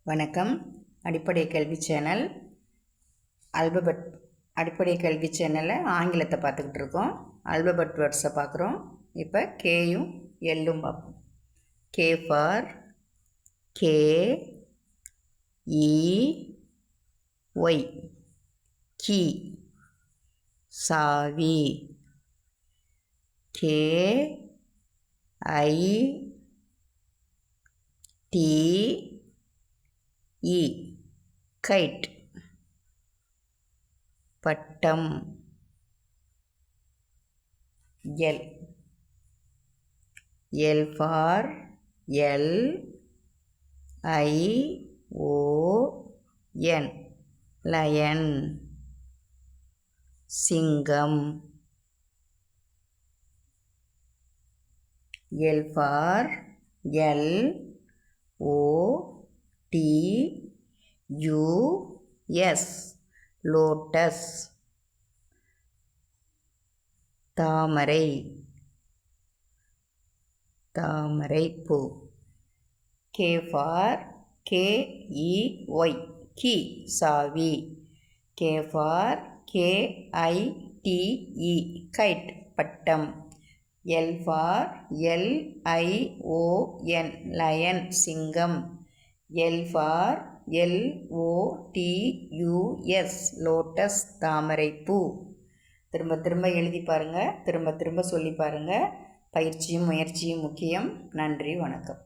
வணக்கம். அடிப்படை கல்வி சேனல் அல்பபெட் அடிப்படை கல்வி சேனலில் ஆங்கிலத்தை பார்த்துக்கிட்டு இருக்கோம். அல்பபெட் வேர்ட்ஸை பார்க்குறோம். இப்போ கேயும் எல்லும் பார்ப்போம். K for K E Y key சாவி. K I T E kite பட்டம். L L for L I O N lion சிங்கம். L for L O T U S lotus தாமரை தாமரைப்பூ. K for K E Y key சாவி. K for K I T E kite பட்டம். L for L I O N lion சிங்கம். L for L O T U S lotus தாமரைப்பூ. திரும்ப திரும்ப எழுதி பாருங்கள், திரும்ப திரும்ப சொல்லி பாருங்கள். பயிற்சியும் முயற்சியும் முக்கியம். நன்றி, வணக்கம்.